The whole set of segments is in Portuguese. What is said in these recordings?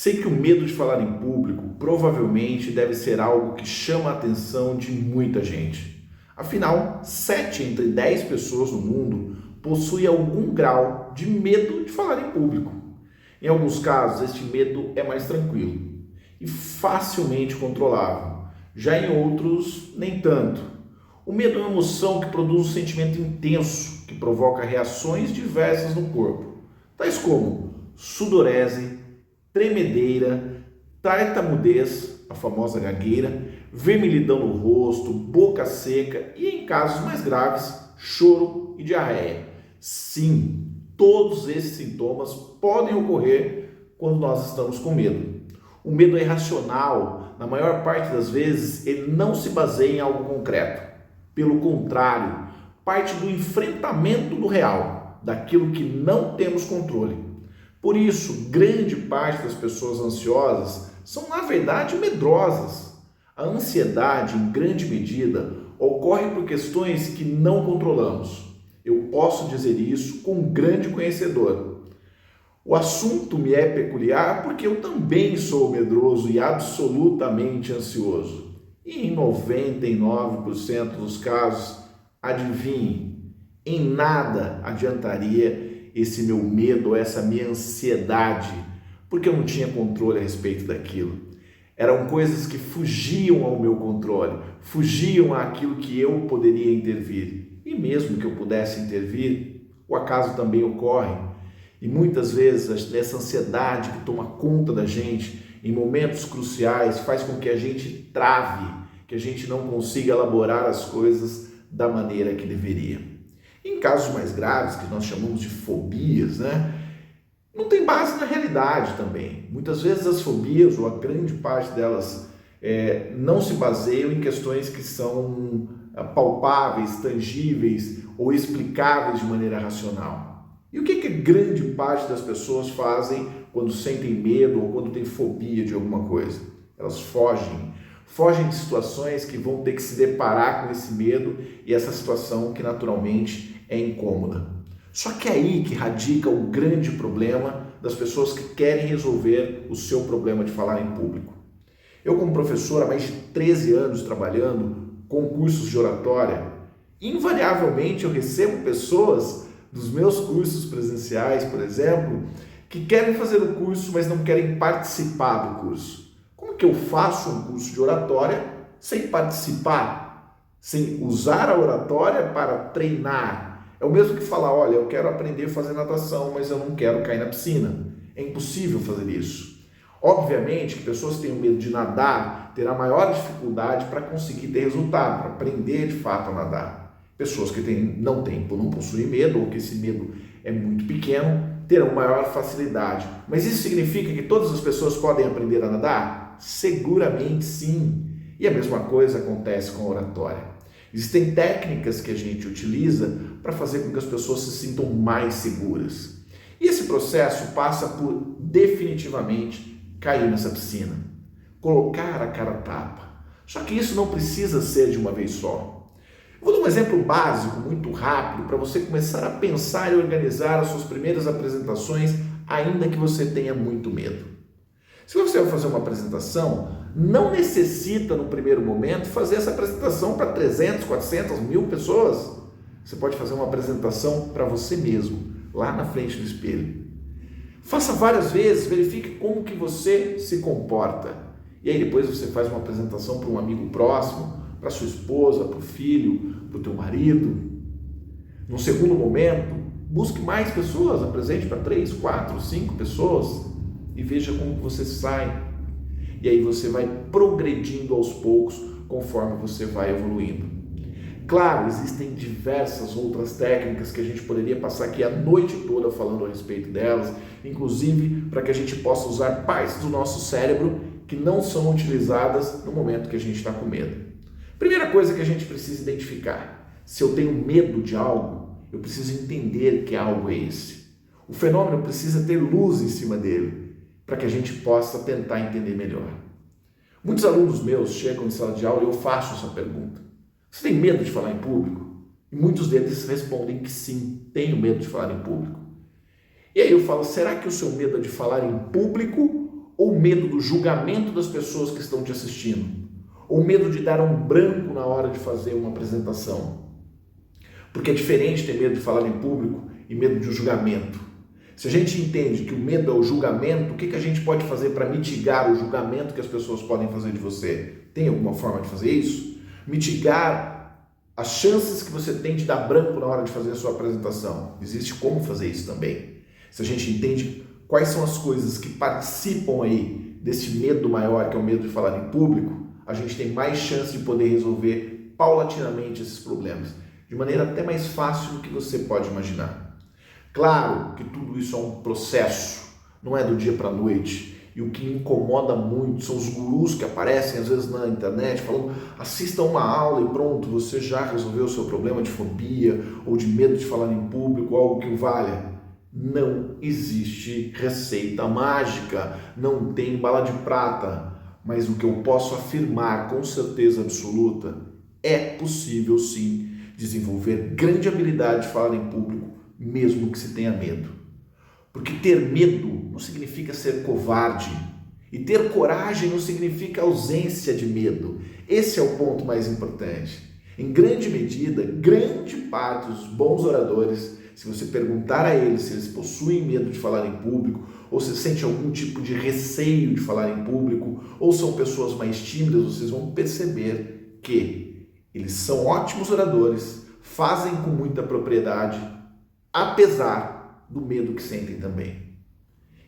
Sei que o medo de falar em público provavelmente deve ser algo que chama a atenção de muita gente. Afinal, 7 entre 10 pessoas no mundo possuem algum grau de medo de falar em público. Em alguns casos, este medo é mais tranquilo e facilmente controlável. Já em outros, nem tanto. O medo é uma emoção que produz um sentimento intenso, que provoca reações diversas no corpo, tais como sudorese, tremedeira, tartamudez, a famosa gagueira, vermelhidão no rosto, boca seca e, em casos mais graves, choro e diarreia. Sim, todos esses sintomas podem ocorrer quando nós estamos com medo. O medo é irracional, na maior parte das vezes ele não se baseia em algo concreto. Pelo contrário, parte do enfrentamento do real, daquilo que não temos controle. Por isso, grande parte das pessoas ansiosas são, na verdade, medrosas. A ansiedade, em grande medida, ocorre por questões que não controlamos. Eu posso dizer isso com um grande conhecedor. O assunto me é peculiar porque eu também sou medroso e absolutamente ansioso. E em 99% dos casos, adivinhe, em nada adiantaria esse meu medo, essa minha ansiedade, porque eu não tinha controle a respeito daquilo. Eram coisas que fugiam ao meu controle, fugiam àquilo que eu poderia intervir. E mesmo que eu pudesse intervir, o acaso também ocorre. E muitas vezes essa ansiedade que toma conta da gente em momentos cruciais faz com que a gente trave, que a gente não consiga elaborar as coisas da maneira que deveria. Em casos mais graves, que nós chamamos de fobias, não tem base na realidade também. Muitas vezes as fobias, ou a grande parte delas, não se baseiam em questões que são palpáveis, tangíveis ou explicáveis de maneira racional. E o que a grande parte das pessoas fazem quando sentem medo ou quando têm fobia de alguma coisa? Elas fogem de situações que vão ter que se deparar com esse medo e essa situação que naturalmente é incômoda. Só que é aí que radica o grande problema das pessoas que querem resolver o seu problema de falar em público. Eu, como professor, há mais de 13 anos trabalhando com cursos de oratória, invariavelmente eu recebo pessoas dos meus cursos presenciais, por exemplo, que querem fazer o curso, mas não querem participar do curso. Como que eu faço um curso de oratória sem participar, sem usar a oratória para treinar? É o mesmo que falar, olha, eu quero aprender a fazer natação, mas eu não quero cair na piscina. É impossível fazer isso. Obviamente que pessoas que têm medo de nadar terão maior dificuldade para conseguir ter resultado, para aprender de fato a nadar. Pessoas que não possuem medo, ou que esse medo é muito pequeno, terão maior facilidade. Mas isso significa que todas as pessoas podem aprender a nadar? Seguramente sim. E a mesma coisa acontece com a oratória. Existem técnicas que a gente utiliza para fazer com que as pessoas se sintam mais seguras. E esse processo passa por definitivamente cair nessa piscina, colocar a cara a tapa. Só que isso não precisa ser de uma vez só. Vou dar um exemplo básico, muito rápido, para você começar a pensar e organizar as suas primeiras apresentações, ainda que você tenha muito medo. Se você vai fazer uma apresentação, não necessita no primeiro momento fazer essa apresentação para 300, 400, 1000 pessoas. Você pode fazer uma apresentação para você mesmo, lá na frente do espelho. Faça várias vezes, verifique como que você se comporta. E aí depois você faz uma apresentação para um amigo próximo, para sua esposa, para o filho, para o teu marido. No segundo momento, busque mais pessoas, apresente para 3, 4, 5 pessoas e veja como você sai. E aí você vai progredindo aos poucos conforme você vai evoluindo. Claro, existem diversas outras técnicas que a gente poderia passar aqui a noite toda falando a respeito delas, inclusive para que a gente possa usar partes do nosso cérebro que não são utilizadas no momento que a gente está com medo. Primeira coisa que a gente precisa identificar: se eu tenho medo de algo, eu preciso entender que algo é esse. O fenômeno precisa ter luz em cima dele, para que a gente possa tentar entender melhor. Muitos alunos meus chegam em sala de aula e eu faço essa pergunta: você tem medo de falar em público? E muitos deles respondem que sim, tenho medo de falar em público. E aí eu falo, será que o seu medo é de falar em público Ou medo do julgamento das pessoas que estão te assistindo? Ou medo de dar um branco na hora de fazer uma apresentação? Porque é diferente ter medo de falar em público e medo de um julgamento. Se a gente entende que o medo é o julgamento, o que a gente pode fazer para mitigar o julgamento que as pessoas podem fazer de você? Tem alguma forma de fazer isso? Mitigar as chances que você tem de dar branco na hora de fazer a sua apresentação. Existe como fazer isso também. Se a gente entende quais são as coisas que participam aí desse medo maior, que é o medo de falar em público, a gente tem mais chance de poder resolver paulatinamente esses problemas, de maneira até mais fácil do que você pode imaginar. Claro que tudo isso é um processo, não é do dia para a noite. E o que me incomoda muito são os gurus que aparecem às vezes na internet falando: assista uma aula e pronto, você já resolveu o seu problema de fobia ou de medo de falar em público, algo que o valha. Não existe receita mágica, não tem bala de prata, mas o que eu posso afirmar com certeza absoluta é possível sim desenvolver grande habilidade de falar em público, mesmo que se tenha medo. Porque ter medo não significa ser covarde, e ter coragem não significa ausência de medo. Esse é o ponto mais importante. Em grande medida, grande parte dos bons oradores, se você perguntar a eles se eles possuem medo de falar em público, ou se sente algum tipo de receio de falar em público, ou são pessoas mais tímidas, vocês vão perceber que eles são ótimos oradores, fazem com muita propriedade, apesar do medo que sentem também.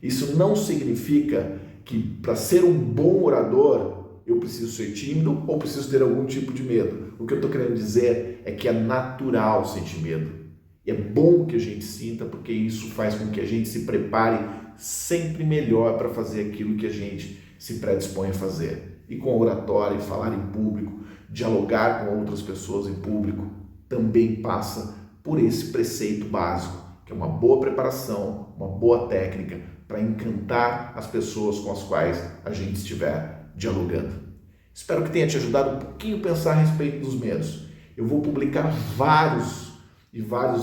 Isso não significa que para ser um bom orador eu preciso ser tímido ou preciso ter algum tipo de medo. O que eu estou querendo dizer é que é natural sentir medo. E é bom que a gente sinta, porque isso faz com que a gente se prepare sempre melhor para fazer aquilo que a gente se predispõe a fazer. E com a oratória, falar em público, dialogar com outras pessoas em público, também passa por esse preceito básico, que é uma boa preparação, uma boa técnica para encantar as pessoas com as quais a gente estiver dialogando. Espero que tenha te ajudado um pouquinho a pensar a respeito dos medos. Eu vou publicar vários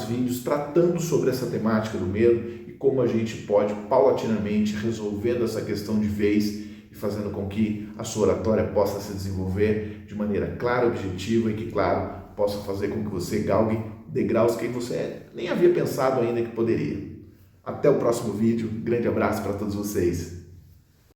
vídeos tratando sobre essa temática do medo e como a gente pode paulatinamente resolvendo essa questão de vez e fazendo com que a sua oratória possa se desenvolver de maneira clara, objetiva e que, claro, possa fazer com que você galgue degraus que você nem havia pensado ainda que poderia. Até o próximo vídeo, grande abraço para todos vocês.